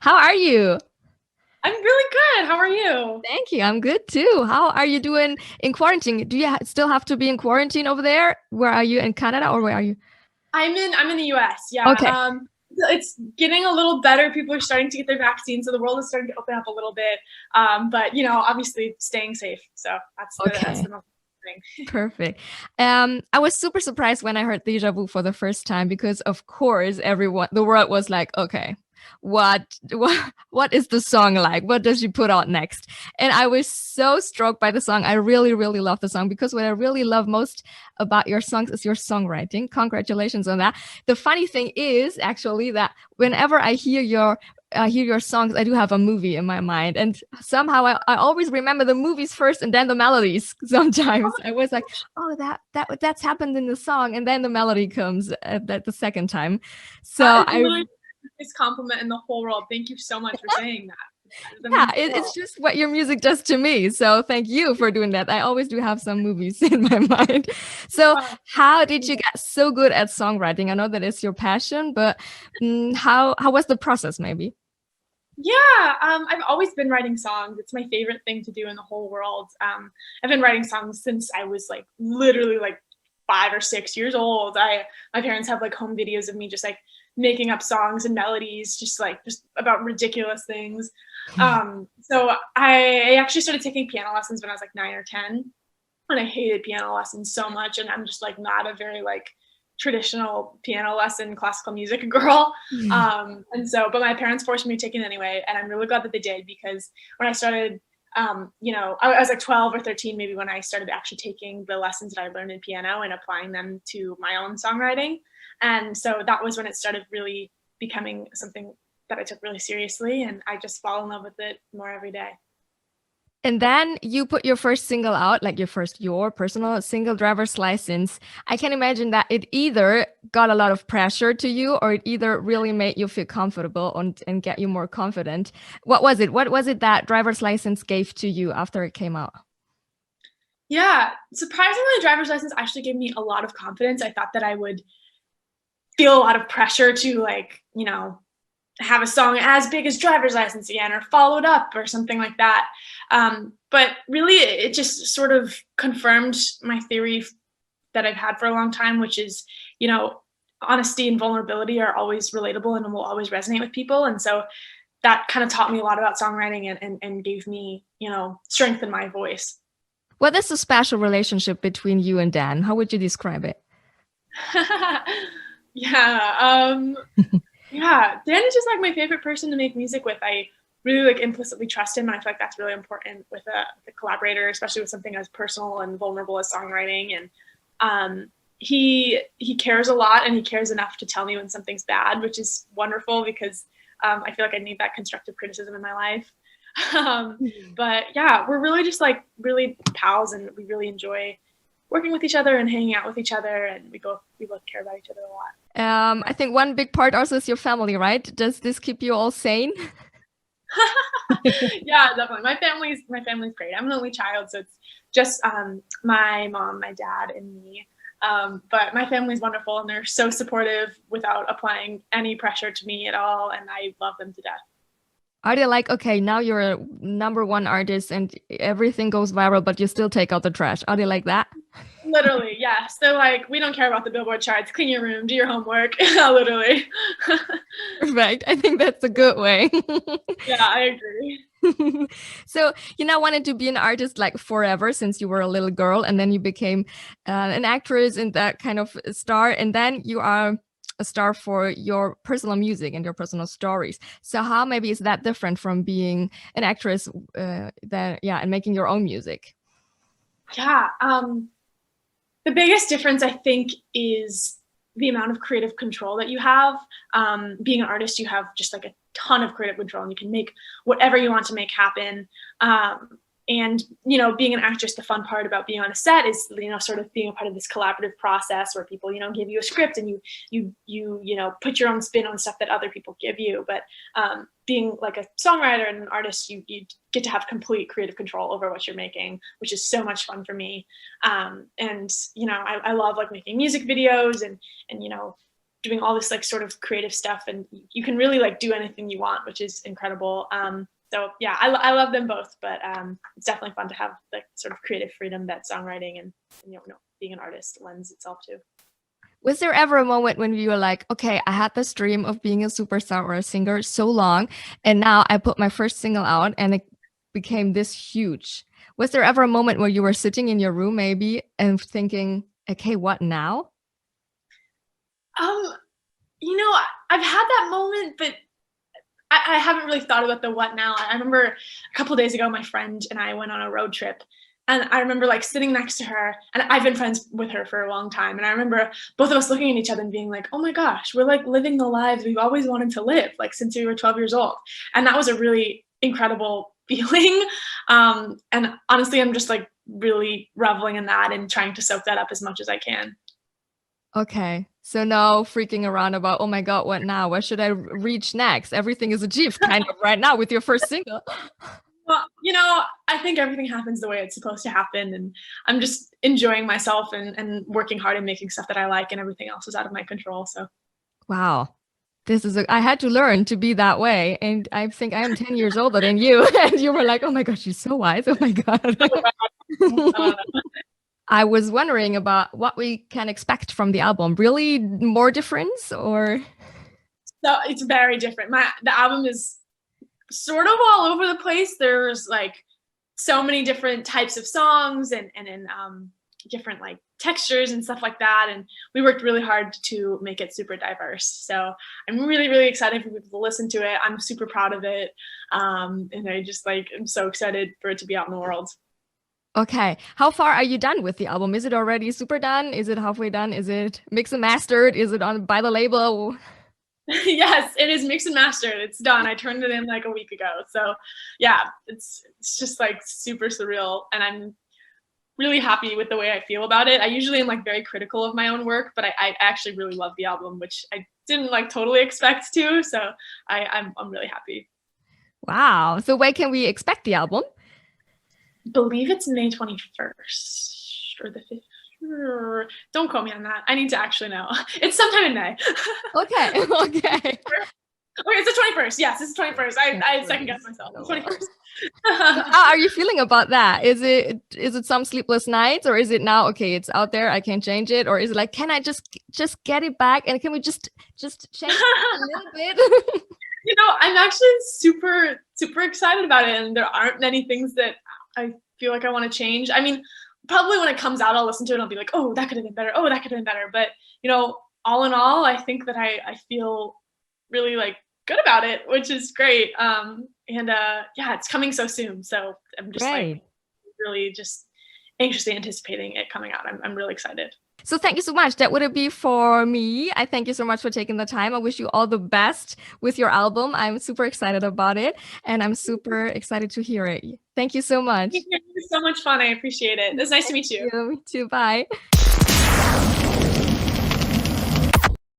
How are you? I'm really good. How are you? Thank you. I'm good too. How are you doing in quarantine? Do you still have to be in quarantine over there? Where are you, in Canada, or where are you? I'm in the US. Yeah. Okay. It's getting a little better. People are starting to get their vaccines, so the world is starting to open up a little bit. But obviously staying safe. So that's Okay. the most important thing. Perfect. I was super surprised when I heard Deja Vu for the first time because, of course, everyone, the world was like, okay, what is the song like? What does she put out next? And I was so struck by the song. I really, really love the song because what I really love most about your songs is your songwriting. Congratulations on that. The funny thing is actually that whenever I hear your songs, I do have a movie in my mind. And somehow I always remember the movies first and then the melodies. Sometimes I was like, oh, that's happened in the song. And then the melody comes at the second time. That So is I, literally the biggest compliment in the whole world. Thank you so much for saying that. That yeah, means the it's world. just what your music does to me. So thank you for doing that. I always do have some movies in my mind. So Uh, how did you get so good at songwriting? I know that it's your passion, but how was the process maybe? Yeah, I've always been writing songs. It's my favorite thing to do in the whole world. I've been writing songs since I was like literally like 5 or 6 years old. My parents have like home videos of me just like making up songs and melodies, just about ridiculous things. So I actually started taking piano lessons when I was like 9 or 10, and I hated piano lessons so much. And I'm just like not a very like traditional piano lesson classical music girl. But my parents forced me to take it anyway, and I'm really glad that they did, because when I started, I was like 12 or 13 maybe when I started actually taking the lessons that I learned in piano and applying them to my own songwriting. And so that was when it started really becoming something that I took really seriously, and I just fall in love with it more every day. And then you put your first single out, like your personal single driver's license. I can imagine that it either got a lot of pressure to you or it either really made you feel comfortable and get you more confident. What was it? What was it that driver's license gave to you after it came out? Yeah, surprisingly, the driver's license actually gave me a lot of confidence. I thought that I would feel a lot of pressure to like, have a song as big as driver's license again or followed up or something like that. But really it just sort of confirmed my theory that I've had for a long time, which is, honesty and vulnerability are always relatable and will always resonate with people. And so that kind of taught me a lot about songwriting and gave me, strength in my voice. What is the special relationship between you and Dan? How would you describe it? Yeah. Yeah, Dan is just like my favorite person to make music with. I really like implicitly trust him, and I feel like that's really important with a collaborator, especially with something as personal and vulnerable as songwriting. And he cares a lot, and he cares enough to tell me when something's bad, which is wonderful because I feel like I need that constructive criticism in my life. But yeah, we're really just like really pals, and we really enjoy working with each other and hanging out with each other, and we both care about each other a lot. I think one big part also is your family, right? Does this keep you all sane? Yeah, definitely. My family's great. I'm an only child, so it's just my mom, my dad, and me. But my family's wonderful, and they're so supportive without applying any pressure to me at all, and I love them to death. Are they like, okay, now you're a number one artist and everything goes viral, but you still take out the trash? Are they like that? Literally, yes. They're like, we don't care about the Billboard charts. Clean your room, do your homework. Literally. Perfect. I think that's a good way. Yeah, I agree. So you now wanted to be an artist like forever since you were a little girl, and then you became an actress and that kind of star, and then you are a star for your personal music and your personal stories. So how maybe is that different from being an actress and making your own music? Yeah. The biggest difference, I think, is the amount of creative control that you have. Being an artist, you have just like a ton of creative control, and you can make whatever you want to make happen. And being an actress, the fun part about being on a set is sort of being a part of this collaborative process where people give you a script, and you put your own spin on stuff that other people give you. But being like a songwriter and an artist, you get to have complete creative control over what you're making, which is so much fun for me. And I love like making music videos and doing all this like sort of creative stuff, and you can really like do anything you want, which is incredible. So yeah, I love them both, but it's definitely fun to have like sort of creative freedom that songwriting and being an artist lends itself to. Was there ever a moment when you were like, okay, I had this dream of being a superstar or a singer so long, and now I put my first single out and it became this huge? Was there ever a moment where you were sitting in your room maybe and thinking, okay, what now? I've had that moment, but I haven't really thought about the what now. I remember a couple of days ago, my friend and I went on a road trip, and I remember like sitting next to her, and I've been friends with her for a long time. And I remember both of us looking at each other and being like, oh my gosh, we're like living the lives we've always wanted to live, like since we were 12 years old. And that was a really incredible feeling. And honestly, I'm just like really reveling in that and trying to soak that up as much as I can. Okay. So no freaking around about, oh my God, what now? What should I reach next? Everything is achieved kind of right now with your first single. Well, I think everything happens the way it's supposed to happen, and I'm just enjoying myself and working hard and making stuff that I like, and everything else is out of my control. So, Wow. I had to learn to be that way. And I think I am 10 years older than you. And you were like, oh my gosh, you're so wise. Oh my God. I was wondering about what we can expect from the album. Really more difference or? So it's very different. The album is sort of all over the place. There's like so many different types of songs and different like textures and stuff like that. And we worked really hard to make it super diverse. So I'm really, really excited for people to listen to it. I'm super proud of it. And I just like, I'm so excited for it to be out in the world. Okay. How far are you done with the album? Is it already super done? Is it halfway done? Is it mixed and mastered? Is it on by the label? Yes, it is mixed and mastered. It's done. I turned it in like a week ago. So yeah, it's just like super surreal. And I'm really happy with the way I feel about it. I usually am like very critical of my own work, but I actually really love the album, which I didn't like totally expect to. So I'm really happy. Wow. So when can we expect the album? Believe it's May 21st or the 5th. Don't quote me on that. I need to actually know. It's sometime in May. Okay. Okay. Okay, it's the 21st. Yes, it's the 21st. I second guessed myself. 21st. How are you feeling about that? Is it some sleepless nights, or is it now, okay, it's out there, I can't change it? Or is it like, can I just get it back, and can we just change it a little bit? I'm actually super, super excited about it, and there aren't many things that I feel like I want to change. I mean, probably when it comes out, I'll listen to it and I'll be like, oh, that could have been better. Oh, that could have been better. But, all in all, I think that I feel really like good about it, which is great. Yeah, it's coming so soon. So I'm just like really just anxiously anticipating it coming out. I'm really excited. So thank you so much. That would be for me. I thank you so much for taking the time. I wish you all the best with your album. I'm super excited about it, and I'm super excited to hear it. Thank you so much. It was so much fun. I appreciate it. It was nice to meet you. Me too. Bye.